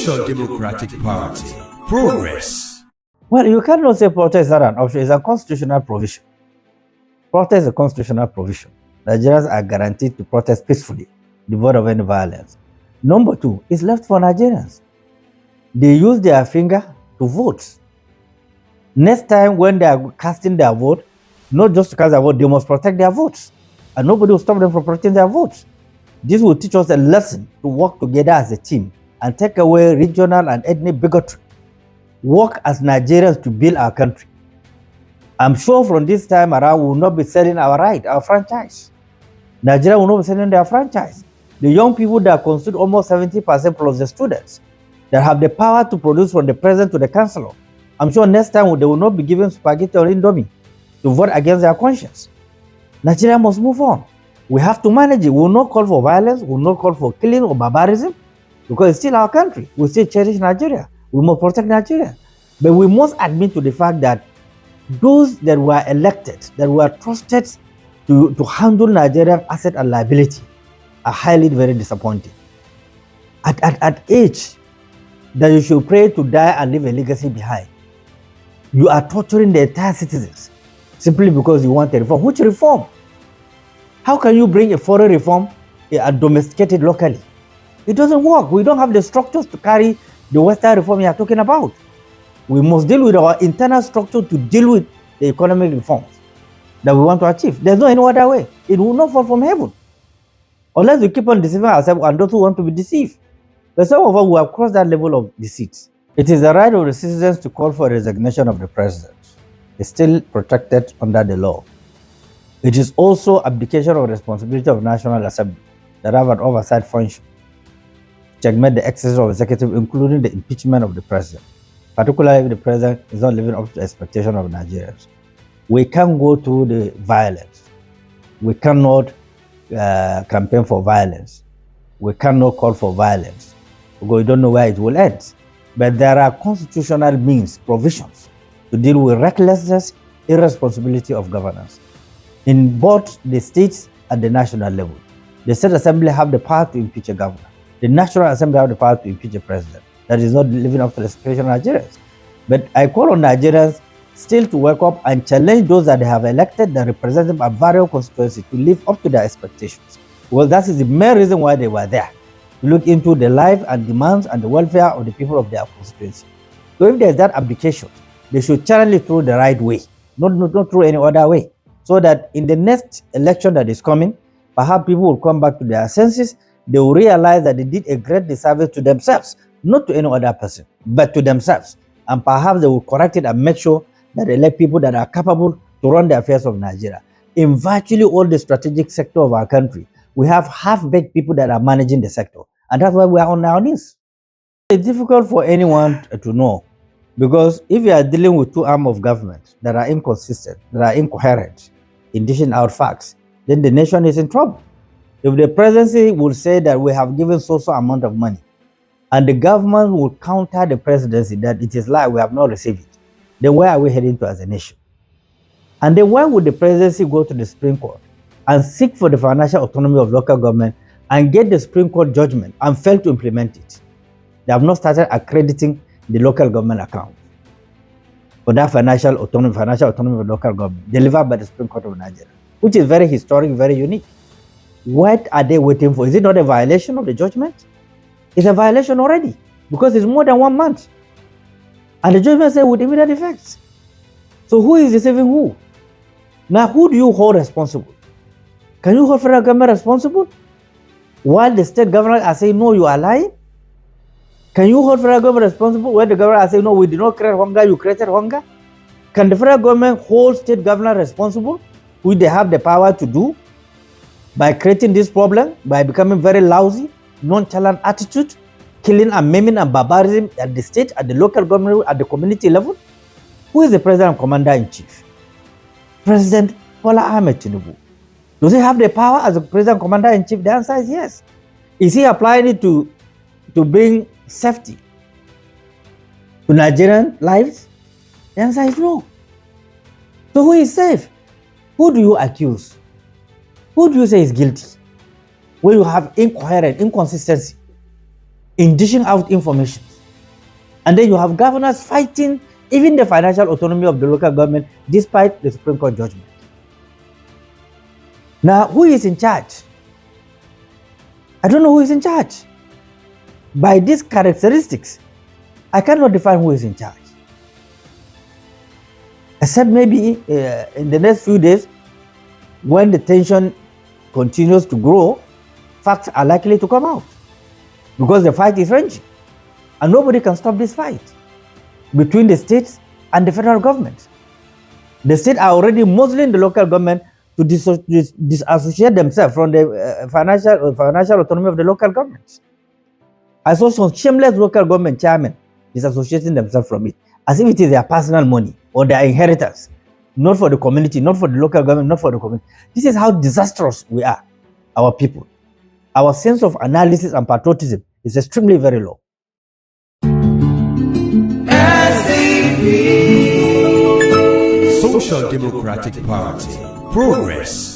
Social Democratic Party. Progress. Well, you cannot say protest is not an option. It's a constitutional provision. Protest is a constitutional provision. Nigerians are guaranteed to protest peacefully, devoid of any violence. Number two, it's left for Nigerians. They use their finger to vote. Next time when they are casting their vote, not just to cast their vote, they must protect their votes. And nobody will stop them from protecting their votes. This will teach us a lesson to work together as a team and take away regional and ethnic bigotry. Work as Nigerians to build our country. I'm sure from this time around we will not be selling our right, our franchise. Nigeria will not be selling their franchise. The young people that constitute almost 70% plus the students that have the power to produce from the president to the councillor. I'm sure next time they will not be given spaghetti or indomie to vote against their conscience. Nigeria must move on. We have to manage it. We will not call for violence. We will not call for killing or barbarism because it's still our country. We still cherish Nigeria. We must protect Nigeria. But we must admit to the fact that those that were elected, that were trusted to handle Nigerian asset and liability are highly very disappointing. At age that you should pray to die and leave a legacy behind, you are torturing the entire citizens simply because you want a reform. Which reform? How can you bring a foreign reform and domesticate it locally? It doesn't work. We don't have the structures to carry the Western reform you are talking about. We must deal with our internal structure to deal with the economic reforms that we want to achieve. There's no any other way. It will not fall from heaven. Unless we keep on deceiving ourselves and those who want to be deceived. But some of us will have crossed that level of deceit. It is the right of the citizens to call for a resignation of the president. It's still protected under the law. It is also abdication of responsibility of National Assembly that have an oversight function. Checkmate the excesses of executive, including the impeachment of the president, particularly if the president is not living up to the expectation of Nigerians. We can't go through the violence. We cannot campaign for violence. We cannot call for violence because we don't know where it will end. But there are constitutional means, provisions to deal with recklessness, irresponsibility of governance in both the states and the national level. The state assembly have the power to impeach a governor. The National Assembly have the power to impeach a president that is not living up to the expectation of Nigerians. But I call on Nigerians still to wake up and challenge those that they have elected that represent them at various constituencies to live up to their expectations. Well, that is the main reason why they were there, to look into the life and demands and the welfare of the people of their constituency. So if there's that abdication, they should channel it through the right way, not through any other way, so that in the next election that is coming, perhaps people will come back to their senses. They will realize that they did a great disservice to themselves, not to any other person, but to themselves. And perhaps they will correct it and make sure that they elect people that are capable to run the affairs of Nigeria. In virtually all the strategic sector of our country, we have half-baked people that are managing the sector. And that's why we are on our knees. It's difficult for anyone to know, because if you are dealing with two arms of government that are inconsistent, that are incoherent in dishing out facts, then the nation is in trouble. If the presidency will say that we have given so amount of money, and the government will counter the presidency that it is like we have not received it, then where are we heading to as a nation? And then why would the presidency go to the Supreme Court and seek for the financial autonomy of local government and get the Supreme Court judgment and fail to implement it? They have not started accrediting the local government account for that financial autonomy of local government delivered by the Supreme Court of Nigeria, which is very historic, very unique. What are they waiting for? Is it not a violation of the judgment? It's a violation already because it's more than 1 month. And the judgment said with immediate effects. So who is deceiving who? Now, who do you hold responsible? Can you hold federal government responsible while the state government are saying, no, you are lying? Can you hold federal government responsible when the government are saying, no, we did not create hunger, you created hunger? Can the federal government hold state government responsible, which they have the power to do, by creating this problem, by becoming very lousy, nonchalant attitude, killing and maiming and barbarism at the state, at the local government, at the community level? Who is the president and commander-in-chief? President Bola Ahmed Tinubu. Does he have the power as a president and commander-in-chief? The answer is yes. Is he applying it to bring safety to Nigerian lives? The answer is no. So who is safe? Who do you accuse? Who do you say is guilty? When you have incoherent, inconsistency in dishing out information, And then you have governors fighting even the financial autonomy of the local government despite the Supreme Court judgment. Now, who is in charge? I don't know who is in charge. By these characteristics, I cannot define who is in charge. Except maybe in the next few days, when the tension continues to grow, facts are likely to come out. Because the fight is raging. And nobody can stop this fight between the states and the federal government. The states are already muzzling the local government to disassociate themselves from the financial autonomy of the local government. I saw some shameless local government chairmen disassociating themselves from it, as if it is their personal money or their inheritance, not for the community, not for the local government, not for the community. This is how disastrous we are, our people. Our sense of analysis and patriotism is extremely very low. Social Democratic Party. Progress.